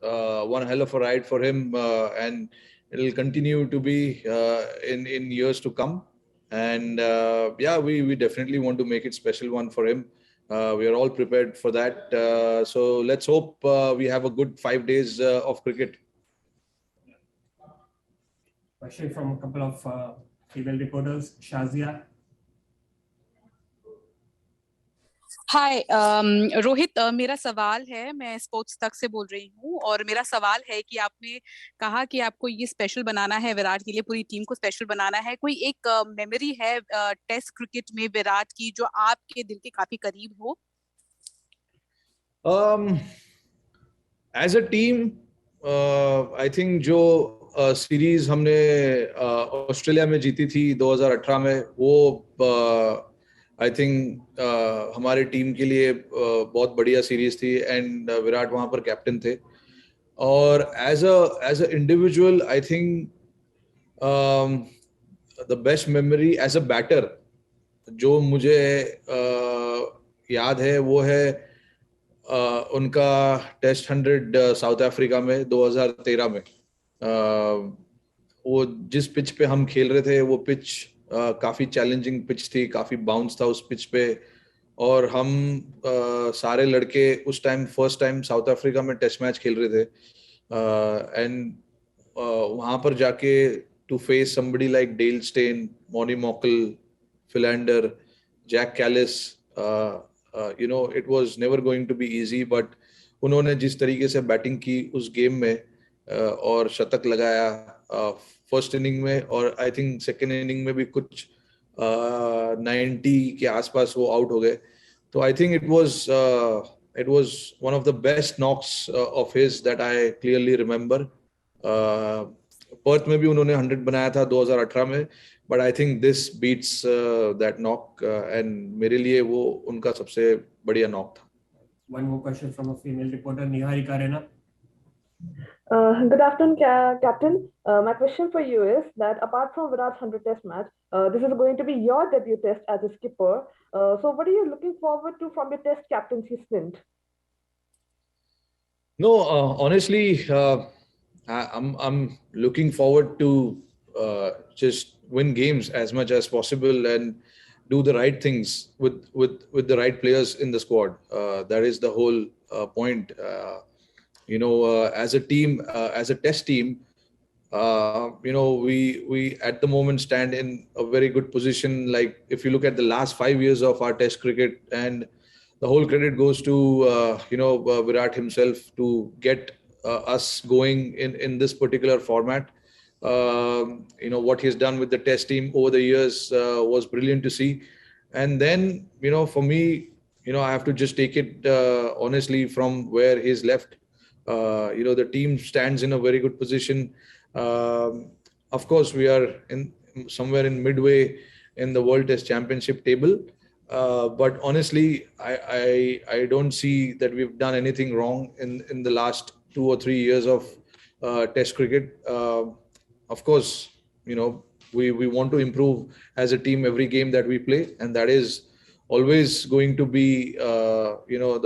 one hell of a ride for him, and it'll continue to be in years to come. And yeah, we definitely want to make it special one for him. We are all prepared for that. So let's hope we have a good 5 days of cricket. Question from a couple of female reporters. Shazia. हाय रोहित, मेरा सवाल है, मैं sports तक से बोल रही हूँ और मेरा सवाल है कि आपने कहा कि आपको ये स्पेशल बनाना है, विराट के लिए पूरी टीम को स्पेशल बनाना है। कोई एक मेमोरी है टेस्ट क्रिकेट में विराट की जो आपके दिल के काफी करीब हो? As a team I think जो सीरीज हमने ऑस्ट्रेलिया में जीती थी 2018 में, वो आई थिंक हमारे टीम के लिए बहुत बढ़िया सीरीज थी, एंड विराट वहां पर कैप्टन थे। और as a individual I think the best memory as a batter जो मुझे याद है वो है उनका टेस्ट 100 साउथ अफ्रीका में 2013 में। वो जिस पिच पे हम खेल रहे थे, वो पिच काफी चैलेंजिंग पिच थी, काफी बाउंस था उस पिच पे, और हम सारे लड़के उस time first time South Africa में टेस्ट मैच खेल रहे थे, एंड वहां पर जाके to face somebody like Dale Steyn, मॉनी Morkel, Philander, Jacques Kallis, you know it was never going to be easy, but उन्होंने जिस तरीके से बैटिंग की उस गेम में और शतक लगाया फर्स्ट इनिंग में, और आई थिंक सेकेंड इनिंग में भी कुछ 90 के आसपास वो आउट हो गए। तो I think it was one of the best knocks of his that I clearly remember. Perth में भी उन्होंने 100 बनाया था 2018 में, but I think this beats that knock, and मेरे लिए वो उनका सबसे बढ़िया नॉक था। One more question from a female reporter, Niharika Rena. Good afternoon, Captain. My question for you is that apart from Virat's 100 Test match, this is going to be your debut Test as a skipper. So, what are you looking forward to from your Test captaincy stint? No, honestly, I'm looking forward to just win games as much as possible and do the right things with the right players in the squad. That is the whole point. You know, as a team, as a Test team, you know, we at the moment stand in a very good position. Like if you look at the last 5 years of our Test cricket, and the whole credit goes to you know, Virat himself to get us going in this particular format. You know, what he's done with the Test team over the years was brilliant to see. And then, you know, for me, you know, I have to just take it honestly from where he's left. You know, the team stands in a very good position. Of course, we are in somewhere in midway in the World Test Championship table. But honestly, I don't see that we've done anything wrong in the last 2 or 3 years of Test cricket. Of course, you know, we want to improve as a team every game that we play, and that is always going to be you know,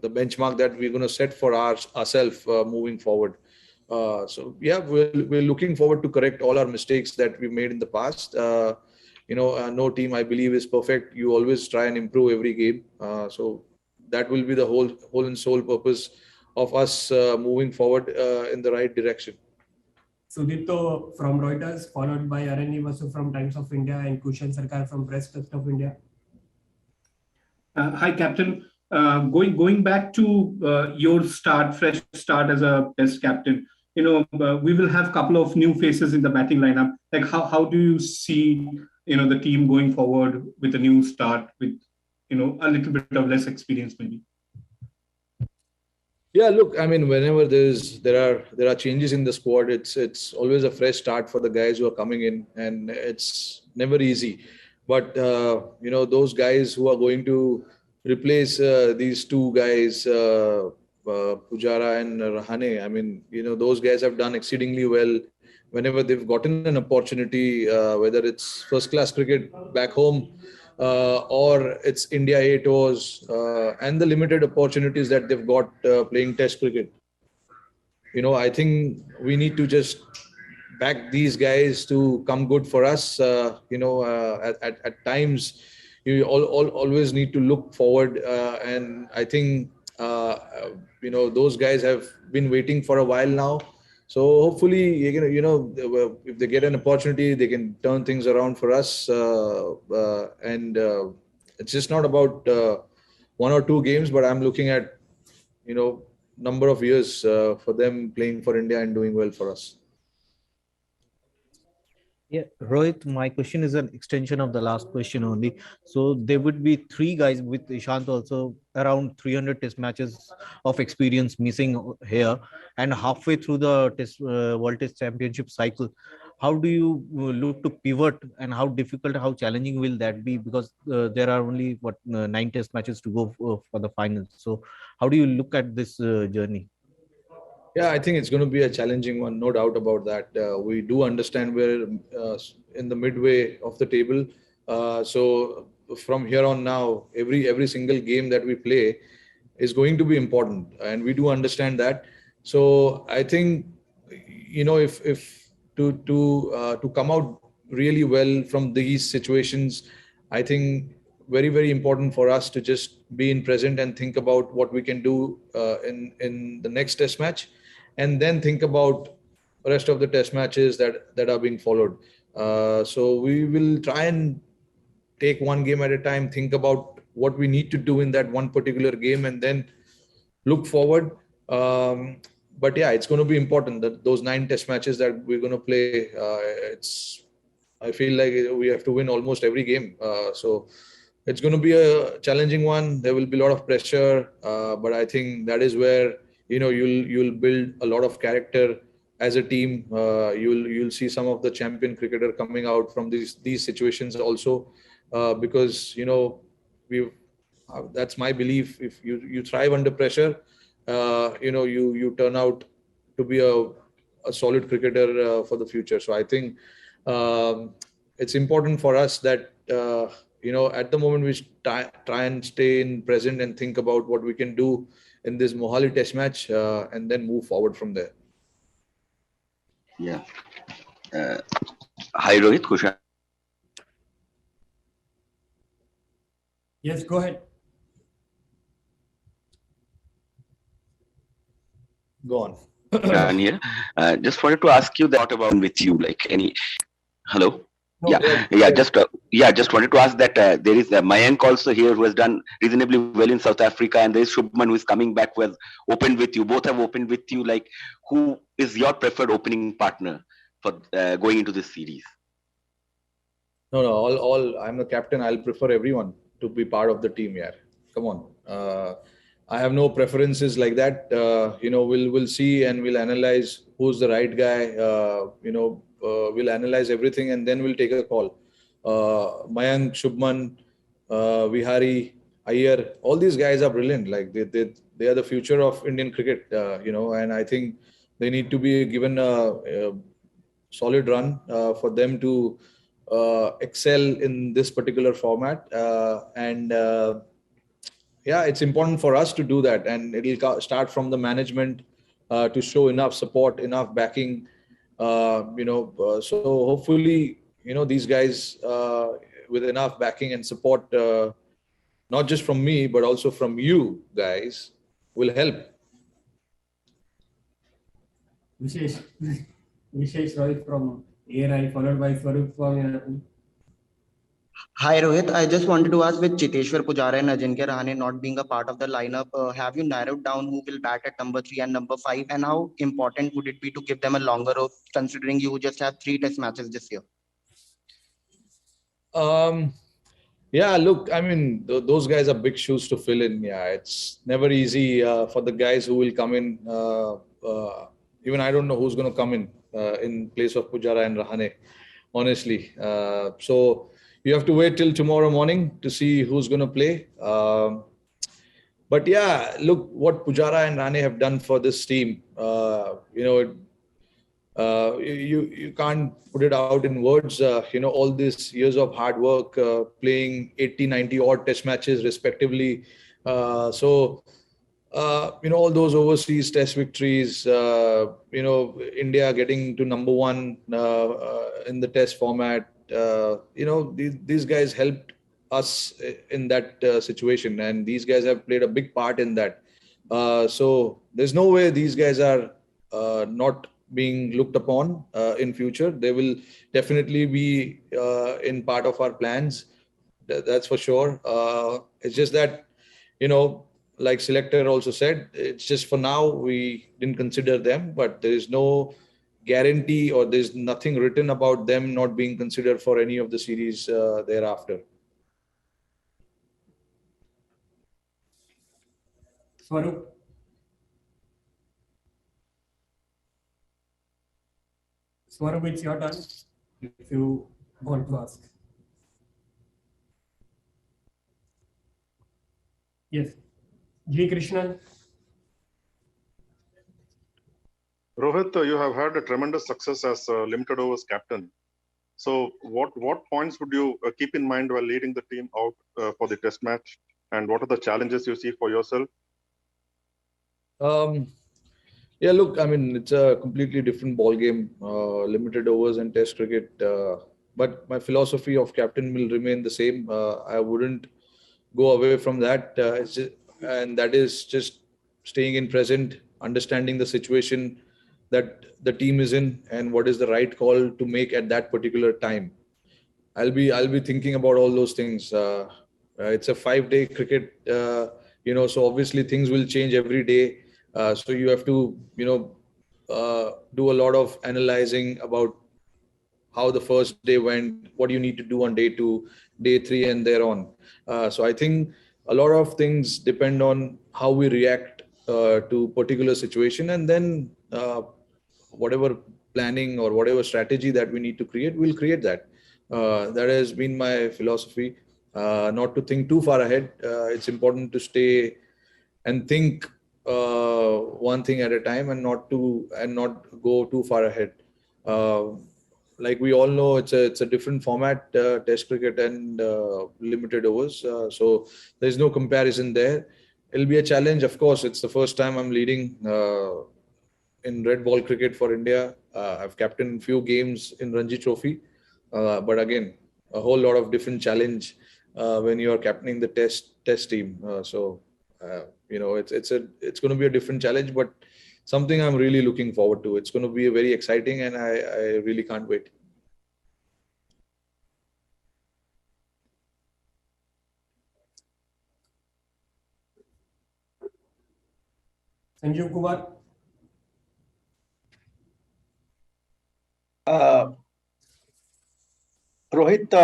the benchmark that we're going to set for ourselves moving forward. So yeah, we're looking forward to correct all our mistakes that we made in the past. You know, no team, I believe, is perfect. You always try and improve every game. So that will be the whole and sole purpose of us moving forward in the right direction. Sudipto from Reuters, followed by Arani Vasu from Times of India and Kushan Sarkar from Press Trust of India. Hi, Captain. Going back to your fresh start as a Test captain, you know, we will have a couple of new faces in the batting lineup. Like, how do you see, you know, the team going forward with a new start, with, you know, a little bit of less experience maybe? Yeah, look, I mean, whenever there are changes in the squad, it's always a fresh start for the guys who are coming in, and it's never easy. But you know, those guys who are going to replace these two guys, Pujara and Rahane, I mean, you know, those guys have done exceedingly well whenever they've gotten an opportunity, whether it's first class cricket back home or it's India A tours, and the limited opportunities that they've got playing Test cricket. I think we need to just back these guys to come good for us. At times, you always need to look forward, and I think those guys have been waiting for a while now. So hopefully, if they get an opportunity, they can turn things around for us. And it's just not about one or two games, but I'm looking at number of years for them playing for India and doing well for us. Yeah, Rohit, my question is an extension of the last question only. So there would be three guys with Ishant also around 300 test matches of experience missing here, and halfway through the World Test Championship cycle. How do you look to pivot, and how difficult, how challenging will that be? Because there are only 9 test matches to go for the finals. So how do you look at this journey? Yeah, I think it's going to be a challenging one, no doubt about that. We do understand we're in the midway of the table. So from here on now, every single game that we play is going to be important, and we do understand that. So I think, if to come out really well from these situations, I think very, very important for us to just be in present and think about what we can do in the next test match, and then think about the rest of the test matches that are being followed. So we will try and take one game at a time, think about what we need to do in that one particular game, and then look forward. But yeah, it's going to be important that those 9 test matches that we're going to play, I feel like we have to win almost every game. So it's going to be a challenging one. There will be a lot of pressure, but I think that is where you'll build a lot of character as a team. You'll see some of the champion cricketer coming out from these situations also, because that's my belief. If you thrive under pressure, you turn out to be a solid cricketer for the future. So I think it's important for us that at the moment we try and stay in present and think about what we can do in this Mohali test match, and then move forward from there. Yeah. Hi, Rohit. Kushan. Yes, go ahead. Go on. Kushan here. Just wanted to ask you that about with you, like any. Hello. No, Just wanted to ask that there is Mayank also here who has done reasonably well in South Africa, and there is Shubman who is coming back, who has opened with you. Both have opened with you. Like, who is your preferred opening partner for going into this series? No, all. I'm the captain. I'll prefer everyone to be part of the team. Yeah, come on. I have no preferences like that. We'll see and we'll analyze who's the right guy. We'll analyze everything and then we'll take a call. Mayank, Shubman, Vihari, Iyer, all these guys are brilliant. Like they are the future of Indian cricket. And I think they need to be given a solid run for them to excel in this particular format. Yeah, it's important for us to do that, and it'll start from the management to show enough support, enough backing. So hopefully, these guys with enough backing and support, not just from me, but also from you guys, will help. Vishesh Rohit from ARI, followed by Swarup from. Hi Rohit, I just wanted to ask, with Chiteshwar Pujara and Ajinkya Rahane not being a part of the lineup, have you narrowed down who will bat at number 3 and number 5, and how important would it be to give them a longer rope, considering you just have 3 test matches this year? Yeah, look, I mean, those guys are big shoes to fill in. Yeah, it's never easy for the guys who will come in. Even I don't know who's going to come in place of Pujara and Rahane, honestly. So you have to wait till tomorrow morning to see who's going to play. But yeah, look what Pujara and Rahane have done for this team. you can't put it out in words. All these years of hard work, playing 80, 90 odd test matches respectively. All those overseas test victories, India getting to number one in the test format, these guys helped us in that situation, and these guys have played a big part in that. So there's no way these guys are not being looked upon in future. They will definitely be in part of our plans. That's for sure. It's just that, like selector also said, it's just for now we didn't consider them, but there is no guarantee or there's nothing written about them not being considered for any of the series thereafter. Swarup. Swarup, it's your turn if you want to ask. Yes. G. Krishnan. Rohit, you have had a tremendous success as limited overs captain. So what points would you keep in mind while leading the team out for the test match? And what are the challenges you see for yourself? Yeah, look, I mean, it's a completely different ball game, limited overs and test cricket. But my philosophy of captain will remain the same. I wouldn't go away from that. And that is just staying in present, understanding the situation that the team is in and what is the right call to make at that particular time. I'll be thinking about all those things. It's a 5-day cricket, so obviously things will change every day. So you have to, do a lot of analyzing about how the first day went, what you need to do on day 2, day 3, and thereon. So I think a lot of things depend on how we react to particular situation, and then whatever planning or whatever strategy that we need to create, we'll create that. That has been my philosophy, not to think too far ahead. It's important to stay and think one thing at a time and not go too far ahead. Like we all know, it's a different format, test cricket and limited overs. So there's no comparison there. It'll be a challenge. Of course, it's the first time I'm leading in red ball cricket for India. I've captained a few games in Ranji Trophy. But again, a whole lot of different challenge when you are captaining the test team. It's going to be a different challenge, but something I'm really looking forward to. It's going to be very exciting, and I really can't wait. Sanjeev Kumar. Rohit,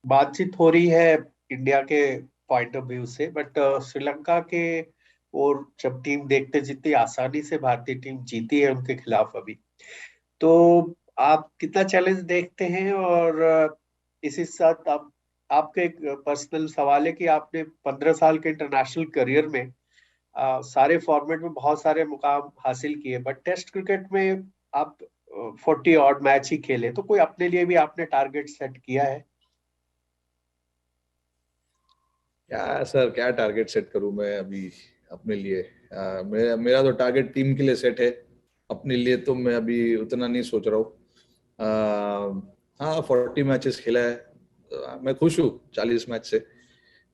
बातचीत हो रही है India के point of view से, but Sri Lanka के और जब team देखते जितनी आसानी से भारतीय टीम जीती है उनके खिलाफ अभी, तो आप कितना चैलेंज देखते हैं? और इसी साथ आपके एक पर्सनल सवाल है कि आपने 15 साल के इंटरनेशनल करियर में सारे फॉर्मेट में बहुत सारे मुकाम हासिल किए, बट टेस्ट क्रिकेट में आप 40 ऑड मैच ही खेले, तो कोई अपने लिए भी आपने टारगेट सेट किया है? सर, क्या टारगेट सेट करूं मैं अभी अपने लिए? मेरा तो टारगेट टीम के लिए सेट है, अपने लिए तो मैं अभी उतना नहीं सोच रहा हूँ। हाँ, 40 मैचेस खेला है, मैं खुश हूँ 40 मैच से।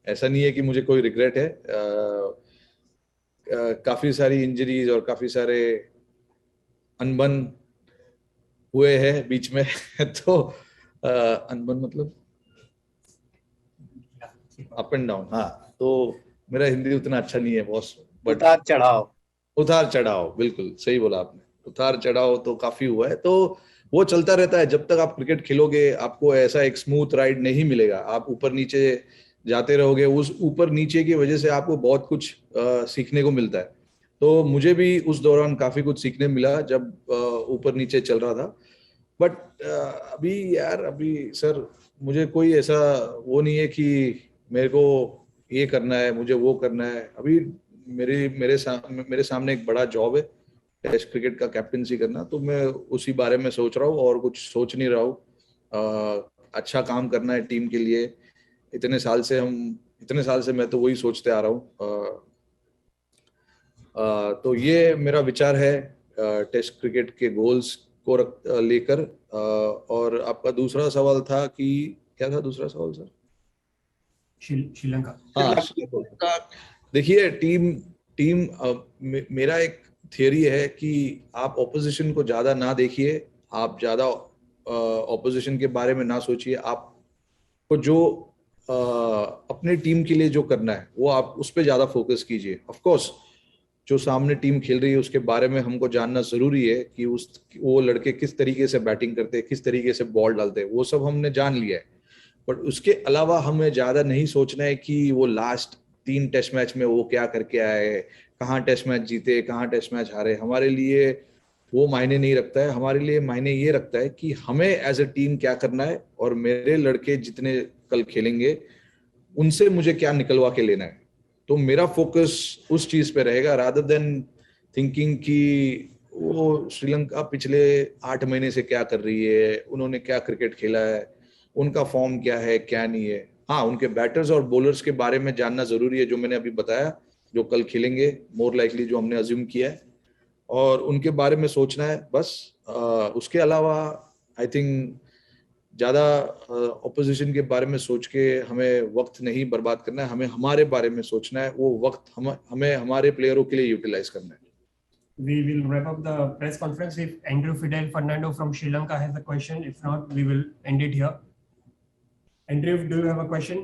ऐसा नहीं है कि मुझे कोई रिग्रेट है। काफी सारी इंजरीज और काफी सारे अनबन हुए हैं बीच में तो अनबन मतलब अप एंड डाउन। हाँ, तो मेरा हिंदी उतना अच्छा नहीं है बॉस, बट उतार चढ़ाव, बिल्कुल सही बोला आपने। उतार चढ़ाव तो काफी हुआ है, तो वो चलता रहता है। जब तक आप क्रिकेट खेलोगे आपको ऐसा एक स्मूथ राइड नहीं मिलेगा। आप ऊपर नीचे जाते रहोगे, उस ऊपर नीचे की वजह से आपको बहुत कुछ सीखने को मिलता है। तो मुझे भी उस दौरान काफी कुछ सीखने मिला जब ऊपर नीचे चल रहा था। बट अभी सर मुझे कोई ऐसा वो नहीं है कि मेरे को ये करना है, मुझे वो करना है। अभी मेरे सामने एक बड़ा जॉब है, टेस्ट क्रिकेट का कैप्टनसी करना, तो मैं उसी बारे में सोच रहा हूँ और कुछ सोच नहीं रहा हूँ। अच्छा काम करना है टीम के लिए। इतने साल से मैं तो वही सोचते आ रहा हूँ। तो ये मेरा विचार है टेस्ट क्रिकेट के गोल्स को लेकर। और आपका दूसरा सवाल था कि क्या था दूसरा सवाल सर? श्रीलंका। हाँ, देखिए टीम मेरा एक थियरी है कि आप ऑपोजिशन को ज्यादा ना देखिए, आप ज्यादा ऑपोजिशन के बारे में ना सोचिए। आपको जो अपने टीम के लिए जो करना है वो आप उस पर ज्यादा फोकस कीजिए। ऑफ कोर्स जो सामने टीम खेल रही है उसके बारे में हमको जानना जरूरी है कि वो लड़के किस तरीके से बैटिंग करते हैं, किस तरीके से बॉल डालते हैं, वो सब हमने जान लिया है। बट उसके अलावा हमें ज्यादा नहीं सोचना है कि वो लास्ट 3 टेस्ट मैच में वो क्या करके आए, कहाँ टेस्ट मैच जीते, कहाँ टेस्ट मैच हारे। हमारे लिए वो मायने नहीं रखता है। हमारे लिए मायने ये रखता है कि हमें एज ए टीम क्या करना है और मेरे लड़के जितने कल खेलेंगे उनसे मुझे क्या निकलवा के लेना है। तो मेरा फोकस उस चीज पे रहेगा रादर देन थिंकिंग कि वो श्रीलंका पिछले 8 महीने से क्या कर रही है, उन्होंने क्या क्रिकेट खेला है, उनका फॉर्म क्या है क्या नहीं है। हाँ, उनके बैटर्स और बॉलर्स के बारे में जानना जरूरी है, जो मैंने अभी बताया, जो कल खेलेंगे मोर लाइकली, जो हमने अज्यूम किया है, और उनके बारे में सोचना है बस। उसके अलावा आई थिंक ज्यादा ऑपोजिशन के बारे में सोच के हमें वक्त नहीं बर्बाद करना है। हमें हमारे बारे में सोचना है, वो वक्त हमें हमारे प्लेयरों के लिए यूटिलाइज करना है। We will wrap up the press conference. If Andrew Fidel Fernando from Sri Lanka has a question, if not, we will end it here. Andrew, do you have a question?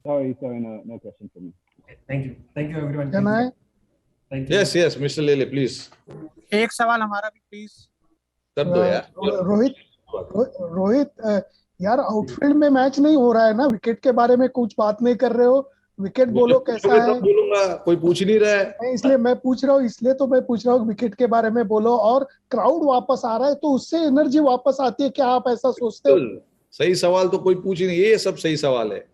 Sorry, no question for me. Thank you everyone. Can I? Thank you. Yes, Mr. Lele, please. एक सवाल हमारा भी please कर दो यार। रोहित यार, outfield में match नहीं हो रहा है ना, विकेट के बारे में कुछ बात नहीं कर रहे हो। विकेट बोलो कैसा है? बोलूंगा, कोई पूछ नहीं रहा है। इसलिए मैं पूछ रहा हूँ, विकेट के बारे में बोलो। और क्राउड वापस आ रहा है तो उससे एनर्जी वापस आती है, क्या आप ऐसा सोचते हो? सही सवाल तो कोई पूछ ही नहीं, ये सब सही सवाल है।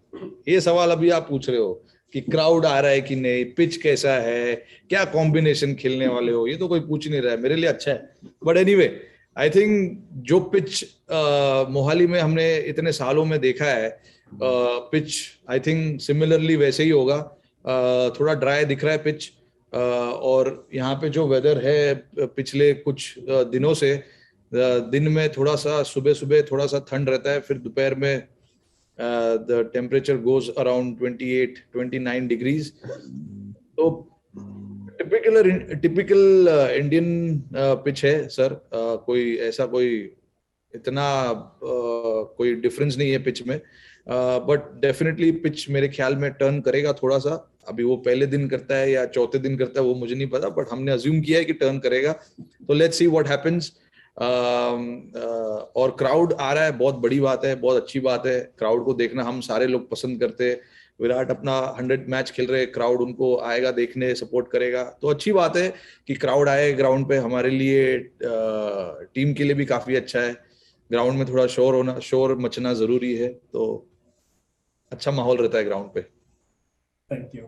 ये सवाल अभी आप पूछ रहे हो कि क्राउड आ रहा है कि नहीं, पिच कैसा है, क्या कॉम्बिनेशन खेलने वाले हो, ये तो कोई पूछ नहीं रहा है। मेरे लिए अच्छा है। बट एनीवे, आई थिंक जो पिच मोहाली में हमने इतने सालों में देखा है, पिच आई थिंक सिमिलरली वैसे ही होगा। थोड़ा ड्राई दिख रहा है पिच, और यहाँ पे जो वेदर है पिछले कुछ दिनों से, दिन में थोड़ा सा सुबह थोड़ा सा ठंड रहता है, फिर दोपहर में the temperature goes around 28-29 degrees. तो टिपिकल इंडियन पिच है सर। कोई ऐसा इतना कोई डिफरेंस नहीं है पिच में। बट डेफिनेटली पिच मेरे ख्याल में टर्न करेगा थोड़ा सा। अभी वो पहले दिन करता है या चौथे दिन करता है वो मुझे नहीं पता, बट हमने अज्यूम किया है कि टर्न करेगा। तो लेट्स सी व्हाट हैपेंस। और क्राउड आ रहा है, बहुत बड़ी बात है, बहुत अच्छी बात है। क्राउड को देखना हम सारे लोग पसंद करते हैं। विराट अपना 100 मैच खेल रहे, क्राउड उनको आएगा देखने, सपोर्ट करेगा, तो अच्छी बात है कि क्राउड आए ग्राउंड पे। हमारे लिए टीम के लिए भी काफी अच्छा है। ग्राउंड में थोड़ा शोर मचना जरूरी है, तो अच्छा माहौल रहता है ग्राउंड पे। Thank you.